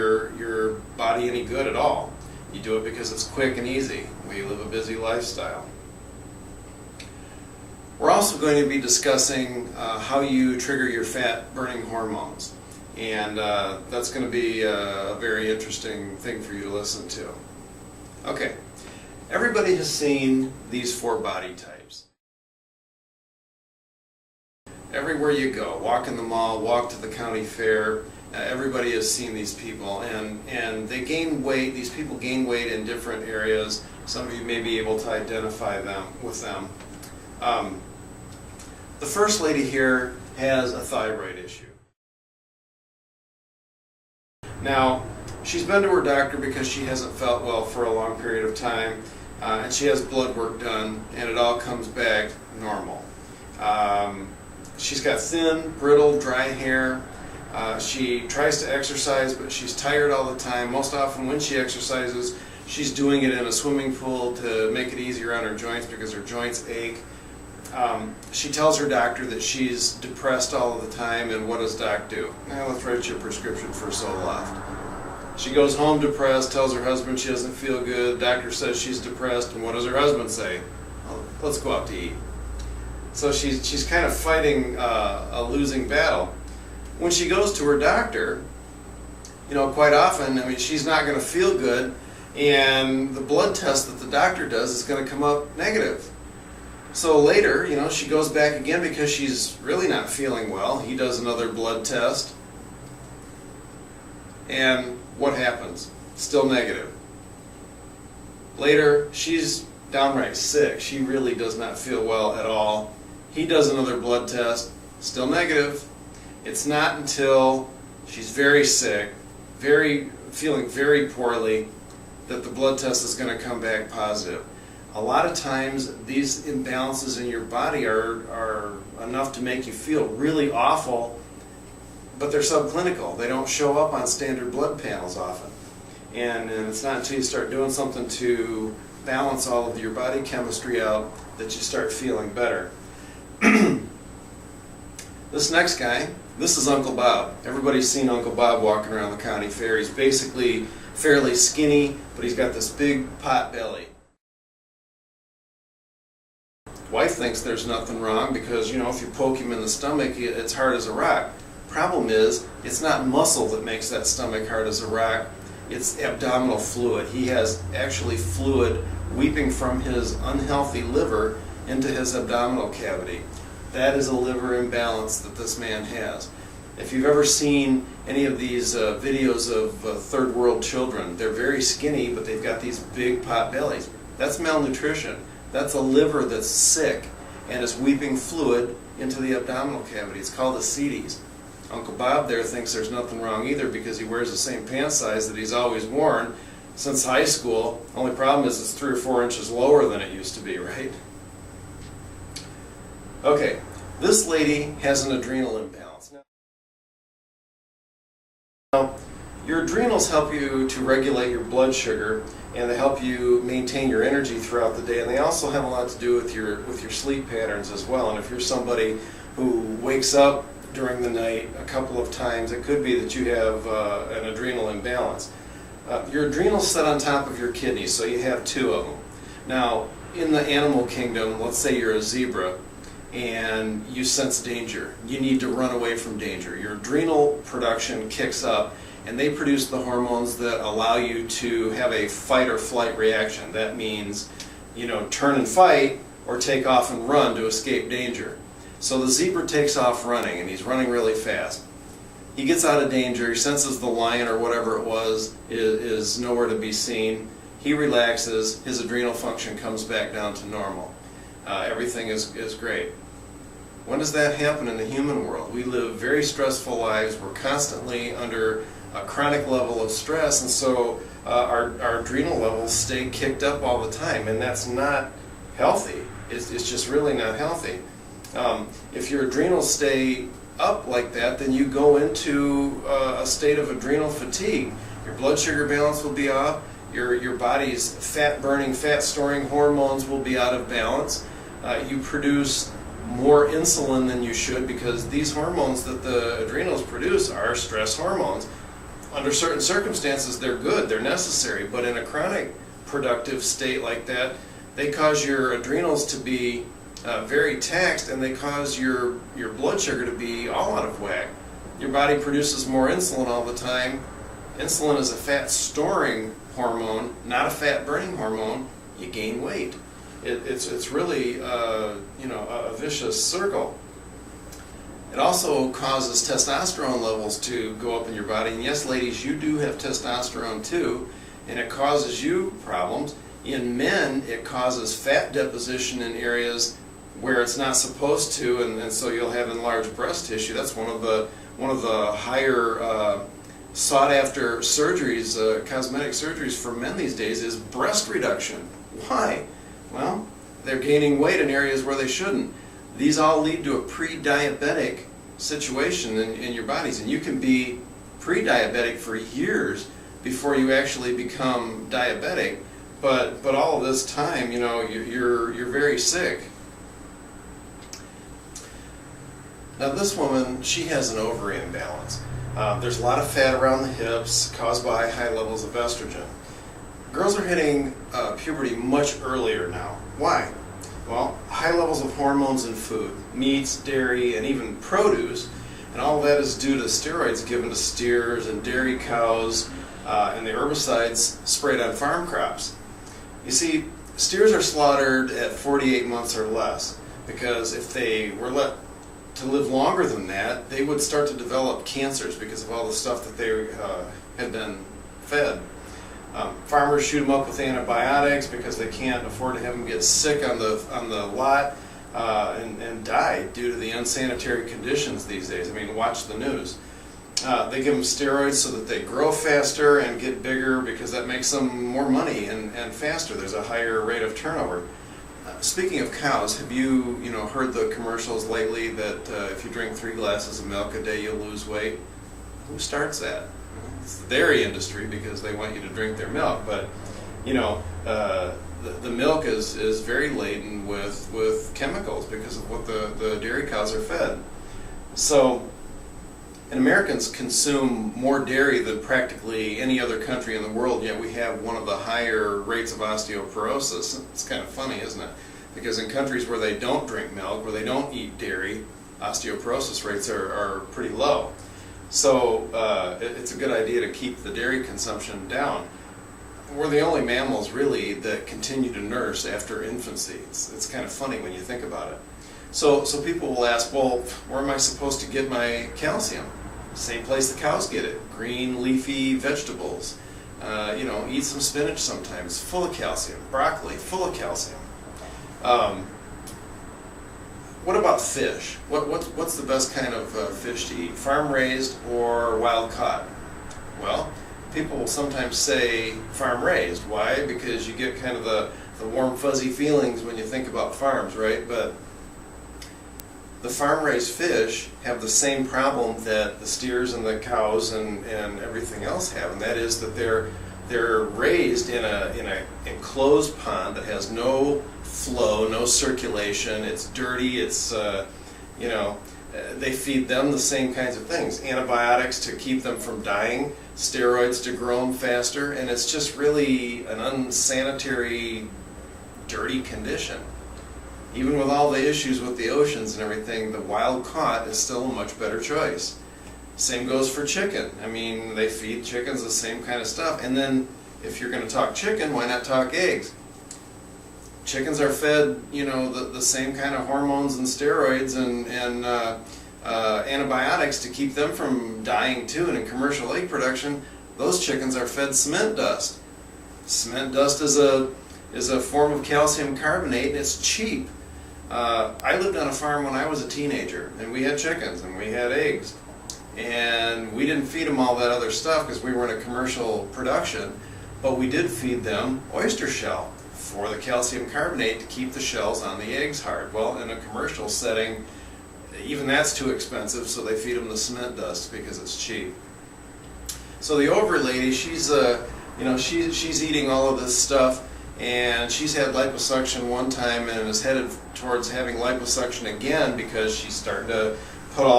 your body any good at all. You do it because it's quick and easy. We live a busy lifestyle. We're also going to be discussing how you trigger your fat-burning hormones. And that's going to be a very interesting thing for you to listen to. Okay, everybody has seen these 4 body types. Everywhere you go, walk in the mall, walk to the county fair, everybody has seen these people, and they gain weight. These people gain weight in different areas. Some of you may be able to identify them with them. The first lady here has a thyroid issue. Now, she's been to her doctor because she hasn't felt well for a long period of time, and she has blood work done, and it all comes back normal. She's got thin, brittle, dry hair. She tries to exercise, but she's tired all the time. Most often when she exercises, she's doing it in a swimming pool to make it easier on her joints because her joints ache. She tells her doctor that she's depressed all of the time, and what does Doc do? Now let's write you a prescription for Zoloft. She goes home depressed, tells her husband she doesn't feel good. Doctor says she's depressed, and what does her husband say? Well, let's go out to eat. So she's kind of fighting a losing battle. When she goes to her doctor, quite often, she's not going to feel good, and the blood test that the doctor does is going to come up negative. So later, she goes back again because she's really not feeling well. He does another blood test, and what happens? Still negative. Later, she's downright sick. She really does not feel well at all. He does another blood test, still negative. It's not until she's very sick, feeling very poorly, that the blood test is going to come back positive. A lot of times these imbalances in your body are enough to make you feel really awful, but they're subclinical. They don't show up on standard blood panels often. And it's not until you start doing something to balance all of your body chemistry out that you start feeling better. This next guy, this is Uncle Bob. Everybody's seen Uncle Bob walking around the county fair. He's basically fairly skinny, but he's got this big pot belly. Wife thinks there's nothing wrong because, if you poke him in the stomach, it's hard as a rock. Problem is, it's not muscle that makes that stomach hard as a rock. It's abdominal fluid. He has actually fluid weeping from his unhealthy liver into his abdominal cavity. That is a liver imbalance that this man has. If you've ever seen any of these videos of third world children, they're very skinny, but they've got these big pot bellies. That's malnutrition. That's a liver that's sick and is weeping fluid into the abdominal cavity. It's called ascites. Uncle Bob there thinks there's nothing wrong either because he wears the same pant size that he's always worn since high school. Only problem is it's 3 or 4 inches lower than it used to be, right? Okay, this lady has an adrenal imbalance. Now, your adrenals help you to regulate your blood sugar, and they help you maintain your energy throughout the day, and they also have a lot to do with your sleep patterns as well. And if you're somebody who wakes up during the night a couple of times, it could be that you have an adrenal imbalance. Your adrenals sit on top of your kidneys, so you have 2 of them. Now, in the animal kingdom, let's say you're a zebra, and you sense danger. You need to run away from danger. Your adrenal production kicks up, and they produce the hormones that allow you to have a fight or flight reaction. That means, turn and fight or take off and run to escape danger. So the zebra takes off running, and he's running really fast. He gets out of danger, he senses the lion or whatever it was is nowhere to be seen. He relaxes, his adrenal function comes back down to normal. Everything is great. When does that happen in the human world? We live very stressful lives. We're constantly under a chronic level of stress, and so our adrenal levels stay kicked up all the time, and that's not healthy. It's just really not healthy. If your adrenals stay up like that, then you go into a state of adrenal fatigue. Your blood sugar balance will be off. Your body's fat-burning, fat-storing hormones will be out of balance. You produce more insulin than you should because these hormones that the adrenals produce are stress hormones. under certain circumstances, they're good, they're necessary, but in a chronic productive state like that, they cause your adrenals to be very taxed, and they cause your blood sugar to be all out of whack. Your body produces more insulin all the time. Insulin is a fat storing hormone, not a fat burning hormone. You gain weight. It's really a vicious circle. It also causes testosterone levels to go up in your body. And yes, ladies, you do have testosterone too, and it causes you problems. In men, it causes fat deposition in areas where it's not supposed to, and so you'll have enlarged breast tissue. That's one of the higher sought after surgeries, cosmetic surgeries for men these days, is breast reduction. Why? Well, they're gaining weight in areas where they shouldn't. These all lead to a pre-diabetic situation in your bodies, and you can be pre-diabetic for years before you actually become diabetic. But all of this time, you're very sick. Now this woman, she has an ovary imbalance. There's a lot of fat around the hips caused by high levels of estrogen. Girls are hitting puberty much earlier now. Why? Well, high levels of hormones in food, meats, dairy, and even produce, and all of that is due to steroids given to steers and dairy cows and the herbicides sprayed on farm crops. You see, steers are slaughtered at 48 months or less because if they were let to live longer than that, they would start to develop cancers because of all the stuff that they had been fed. Farmers shoot them up with antibiotics because they can't afford to have them get sick on the lot and die due to the unsanitary conditions these days. I mean, watch the news. They give them steroids so that they grow faster and get bigger because that makes them more money and faster. There's a higher rate of turnover. Speaking of cows, have you heard the commercials lately that if you drink 3 glasses of milk a day, you'll lose weight? Who starts that? It's the dairy industry because they want you to drink their milk. But the milk is very laden with chemicals because of what the dairy cows are fed. So, and Americans consume more dairy than practically any other country in the world, yet we have one of the higher rates of osteoporosis. It's kind of funny, isn't it? Because in countries where they don't drink milk, where they don't eat dairy, osteoporosis rates are pretty low. So it's a good idea to keep the dairy consumption down. We're the only mammals really that continue to nurse after infancy. It's kind of funny when you think about it. So people will ask, well, where am I supposed to get my calcium? Same place the cows get it. Green, leafy vegetables. Eat some spinach sometimes, full of calcium. Broccoli, full of calcium. What about fish? What's the best kind of fish to eat? Farm-raised or wild-caught? Well, people will sometimes say farm-raised. Why? Because you get kind of the warm, fuzzy feelings when you think about farms, right? But the farm-raised fish have the same problem that the steers and the cows and everything else have, and that is that they're raised in a enclosed pond that has no flow, no circulation. It's dirty. It's they feed them the same kinds of things: antibiotics to keep them from dying, steroids to grow them faster, and it's just really an unsanitary, dirty condition. Even with all the issues with the oceans and everything, the wild caught is still a much better choice. Same goes for chicken. I mean, they feed chickens the same kind of stuff. And then, if you're going to talk chicken, why not talk eggs? Chickens are fed, the same kind of hormones and steroids and antibiotics to keep them from dying too. And in commercial egg production, those chickens are fed cement dust. Cement dust is a form of calcium carbonate, and it's cheap. I lived on a farm when I was a teenager, and we had chickens and we had eggs. And we didn't feed them all that other stuff because we were in a commercial production, but we did feed them oyster shell for the calcium carbonate to keep the shells on the eggs hard. Well, in a commercial setting, even that's too expensive, so they feed them the cement dust because it's cheap. So the ovary lady, she's eating all of this stuff, and she's had liposuction one time and is headed towards having liposuction again because she's starting to put all